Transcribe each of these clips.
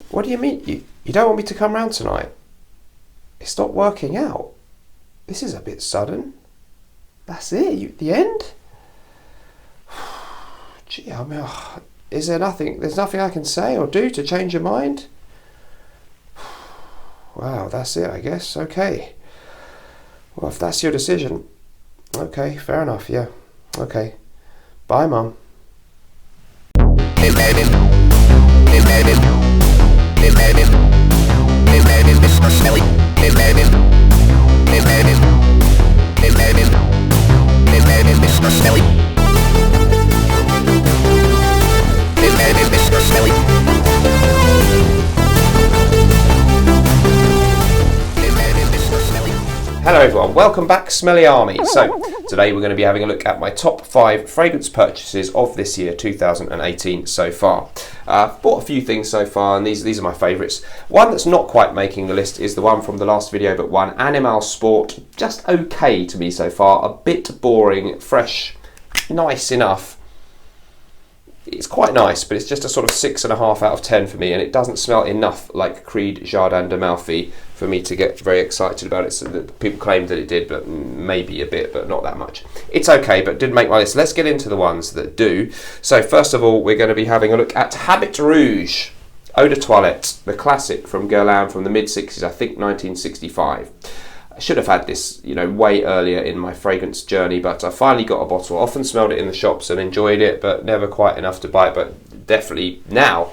What do you mean? You don't want me to come round tonight? It's not working out. This is a bit sudden. That's it? The end? Gee, I mean, is there nothing? There's nothing I can say or do to change your mind? Wow, that's it, I guess. Okay. Well, if that's your decision, okay, fair enough. Yeah. Okay. Bye, Mum. Hello everyone, welcome back Smelly Army. So today we're going to be having a look at my top 5 fragrance purchases of this year 2018 so far. I've bought a few things so far and these are my favourites. One that's not quite making the list is the one from the last video but one, Animal Sport. Just okay to me so far, a bit boring, fresh, nice enough. It's quite nice, but it's just a sort of 6.5 out of 10 for me, and it doesn't smell enough like Creed Jardin d'Amalfi for me to get very excited about it. So people claimed that it did, but maybe a bit, but not that much. It's okay, but didn't make my list. Let's get into the ones that do. So first of all, we're going to be having a look at Habit Rouge Eau de Toilette, the classic from Guerlain from the mid-60s, I think 1965. I should have had this, way earlier in my fragrance journey, but I finally got a bottle. Often smelled it in the shops and enjoyed it, but never quite enough to buy it. But definitely now,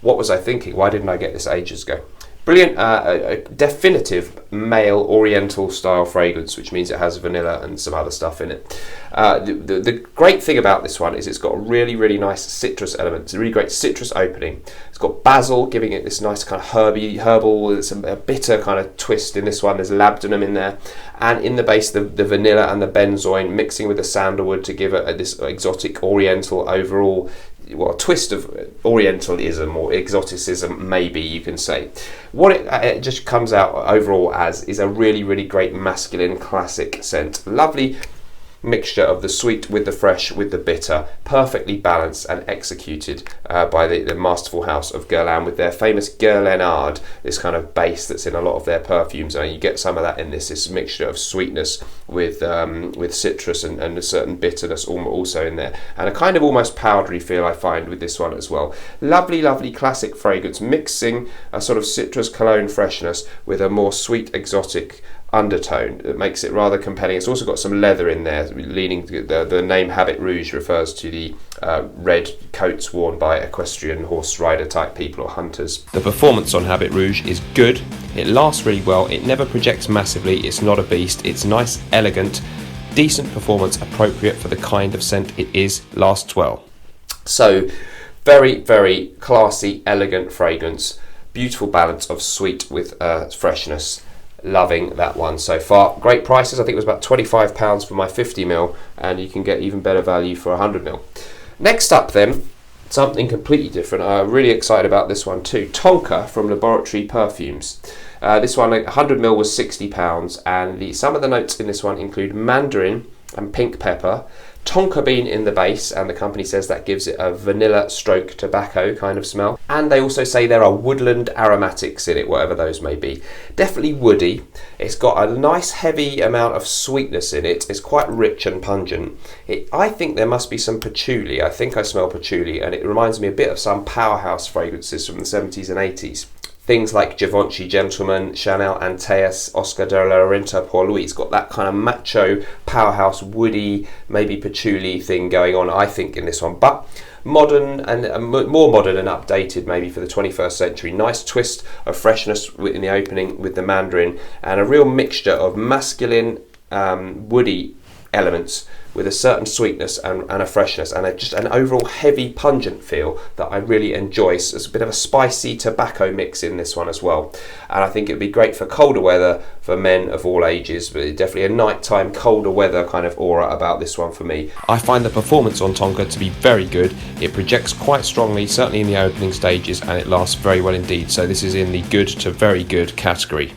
what was I thinking? Why didn't I get this ages ago? Brilliant, a definitive male oriental style fragrance, which means it has vanilla and some other stuff in it. The great thing about this one is it's got a really, really nice citrus element. It's a really great citrus opening. It's got basil, giving it this nice kind of herbal, it's a bitter kind of twist in this one. There's labdanum in there. And in the base, the vanilla and the benzoin mixing with the sandalwood to give it this exotic oriental overall, well, a twist of orientalism or exoticism, maybe you can say. What it just comes out overall as is a really, really great masculine classic scent. Lovely mixture of the sweet with the fresh with the bitter, perfectly balanced and executed by the masterful house of Guerlain with their famous Guerlainade, this kind of base that's in a lot of their perfumes, and you get some of that in this mixture of sweetness with citrus and a certain bitterness also in there, and a kind of almost powdery feel I find with this one as well. Lovely, lovely classic fragrance, mixing a sort of citrus cologne freshness with a more sweet exotic undertone that makes it rather compelling. It's also got some leather in there, leaning the name Habit Rouge refers to the red coats worn by equestrian horse rider type people or hunters. The performance on Habit Rouge is good, it lasts really well, it never projects massively, it's not a beast, it's nice, elegant, decent performance, appropriate for the kind of scent it is, lasts well. So very, very classy, elegant fragrance, beautiful balance of sweet with freshness. Loving that one so far. Great prices. I think it was about £25 for my 50ml, and you can get even better value for 100ml. Next up then, something completely different. I'm really excited about this one too. Tonka from Laboratory Perfumes. This one, 100ml, was £60, and some of the notes in this one include mandarin and pink pepper, tonka bean in the base, and the company says that gives it a vanilla stroke tobacco kind of smell. And they also say there are woodland aromatics in it, whatever those may be. Definitely woody. It's got a nice heavy amount of sweetness in it. It's quite rich and pungent. I think there must be some patchouli. I think I smell patchouli, and it reminds me a bit of some powerhouse fragrances from the 70s and 80s. Things like Givenchy Gentleman, Chanel Antaeus, Oscar de la Renta Pour Louis. It's got that kind of macho, powerhouse, woody, maybe patchouli thing going on, I think, in this one. But modern and more modern and updated maybe for the 21st century. Nice twist of freshness in the opening with the mandarin, and a real mixture of masculine, woody elements with a certain sweetness and a freshness, and just an overall heavy pungent feel that I really enjoy. So it's a bit of a spicy tobacco mix in this one as well, and I think it'd be great for colder weather for men of all ages, but definitely a nighttime colder weather kind of aura about this one for me. I find the performance on Tonka to be very good. It projects quite strongly, certainly in the opening stages, and it lasts very well indeed. So this is in the good to very good category.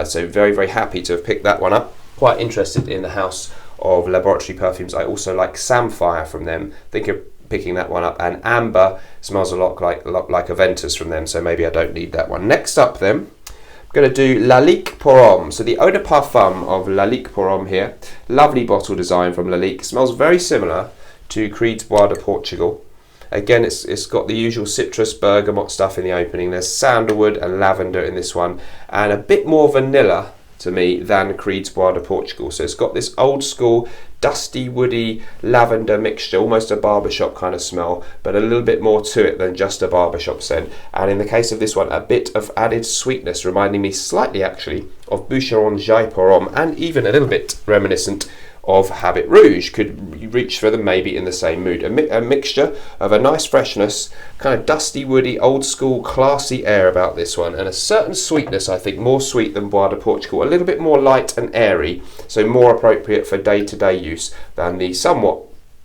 So very, very happy to have picked that one up. Quite interested in the house of Laboratory Perfumes. I also like Samphire from them. I think a picking that one up. And Amber smells a lot like Aventus from them, so maybe I don't need that one. Next up then, I'm going to do Lalique Pour Homme. So the Eau de Parfum of Lalique Pour Homme here. Lovely bottle design from Lalique. Smells very similar to Creed's Bois de Portugal. Again, it's got the usual citrus bergamot stuff in the opening. There's sandalwood and lavender in this one, and a bit more vanilla to me than Creed's Bois de Portugal. So it's got this old school, dusty, woody lavender mixture, almost a barbershop kind of smell, but a little bit more to it than just a barbershop scent. And in the case of this one, a bit of added sweetness, reminding me slightly actually of Boucheron Jaille Pour Homme, and even a little bit reminiscent of Habit Rouge. Could reach for them maybe in the same mood. A mixture of a nice freshness, kind of dusty, woody, old school, classy air about this one, and a certain sweetness, I think, more sweet than Bois de Portugal, a little bit more light and airy, so more appropriate for day-to-day use than the somewhat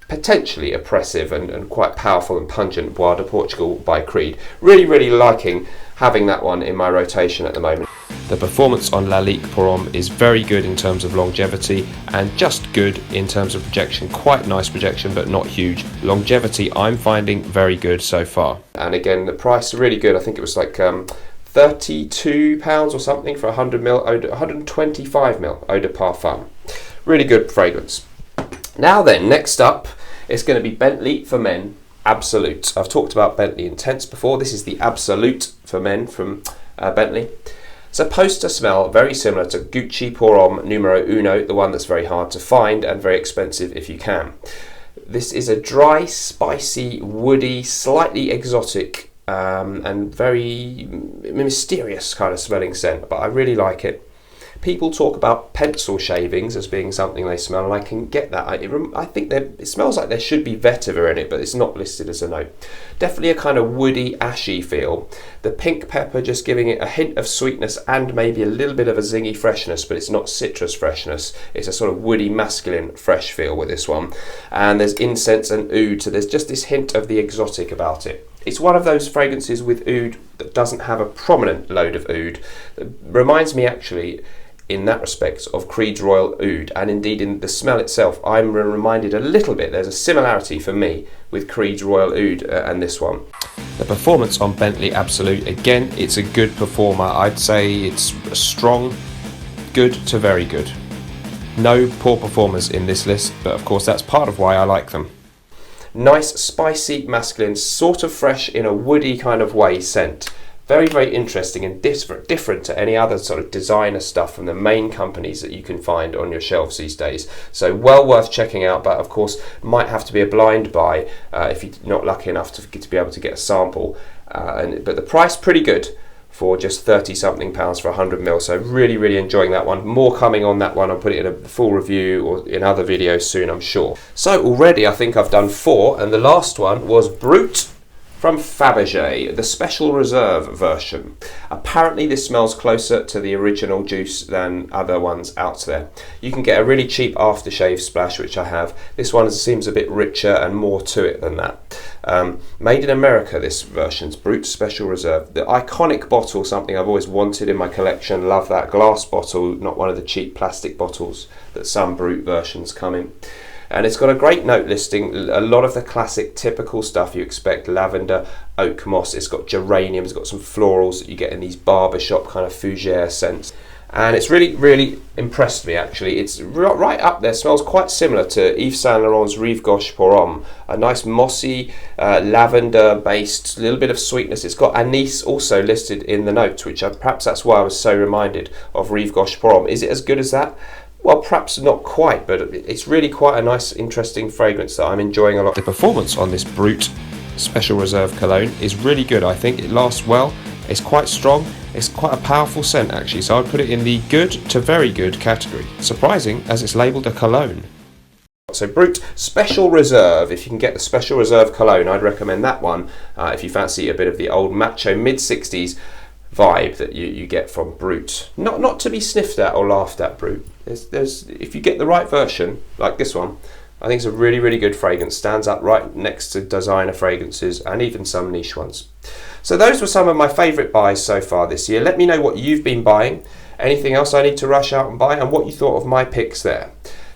potentially oppressive and quite powerful and pungent Bois de Portugal by Creed. Really liking having that one in my rotation at the moment. The performance on Lalique Pour Homme is very good in terms of longevity, and just good in terms of projection. Quite nice projection, but not huge. Longevity I'm finding very good so far. And again, the price really good. I think it was like £32 or something for 100ml, 125ml Eau de Parfum. Really good fragrance. Now then, next up, it's going to be Bentley for Men Absolute. I've talked about Bentley Intense before. This is the Absolute for Men from Bentley. Supposed to smell very similar to Gucci Pour Homme Numero Uno, the one that's very hard to find and very expensive if you can. This is a dry, spicy, woody, slightly exotic and very mysterious kind of smelling scent, but I really like it. People talk about pencil shavings as being something they smell, and I can get that. I think it smells like there should be vetiver in it, but it's not listed as a note. Definitely a kind of woody, ashy feel. The pink pepper just giving it a hint of sweetness and maybe a little bit of a zingy freshness, but it's not citrus freshness. It's a sort of woody, masculine, fresh feel with this one. And there's incense and oud, so there's just this hint of the exotic about it. It's one of those fragrances with oud that doesn't have a prominent load of oud. It reminds me actually, in that respect, of Creed's Royal Oud, and indeed in the smell itself I'm reminded a little bit, there's a similarity for me with Creed's Royal Oud and this one. The performance on Bentley Absolute, again, it's a good performer. I'd say it's a strong, good to very good. No poor performers in this list, but of course that's part of why I like them. Nice, spicy, masculine, sort of fresh in a woody kind of way scent. Very interesting and different to any other sort of designer stuff from the main companies that you can find on your shelves these days. So well worth checking out, but of course might have to be a blind buy if you're not lucky enough to be able to get a sample. But the price pretty good for just 30 something pounds for 100ml. So really enjoying that one. More coming on that one. I'll put it in a full review or in other videos soon, I'm sure. So already I think I've done 4, and the last one was Brut from Fabergé, the Special Reserve version. Apparently this smells closer to the original juice than other ones out there. You can get a really cheap aftershave splash, which I have. This one seems a bit richer and more to it than that. Made in America, this version's Brut Special Reserve. The iconic bottle, something I've always wanted in my collection. Love that glass bottle, not one of the cheap plastic bottles that some Brut versions come in. And it's got a great note listing, a lot of the classic typical stuff you expect: lavender, oak moss, it's got geranium, it's got some florals that you get in these barbershop kind of fougere scents. And it's really impressed me actually. It's right up there, smells quite similar to Yves Saint Laurent's Rive Gauche Pour Homme. A nice mossy, lavender based, little bit of sweetness. It's got anise also listed in the notes, which perhaps that's why I was so reminded of Rive Gauche Pour Homme. Is it as good as that? Well, perhaps not quite, but it's really quite a nice, interesting fragrance that I'm enjoying a lot. The performance on this Brut Special Reserve cologne is really good, I think. It lasts well, it's quite strong, it's quite a powerful scent actually, so I'd put it in the good to very good category. Surprising, as it's labelled a cologne. So Brut Special Reserve, if you can get the Special Reserve cologne, I'd recommend that one if you fancy a bit of the old macho mid-60s vibe that you get from Brut. Not to be sniffed at or laughed at, Brut. There's if you get the right version, like this one, I think it's a really good fragrance. Stands up right next to designer fragrances and even some niche ones. So those were some of my favourite buys so far this year. Let me know what you've been buying, anything else I need to rush out and buy, and what you thought of my picks there.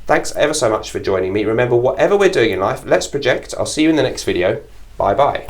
Thanks ever so much for joining me. Remember, whatever we're doing in life, let's project. I'll see you in the next video. Bye bye.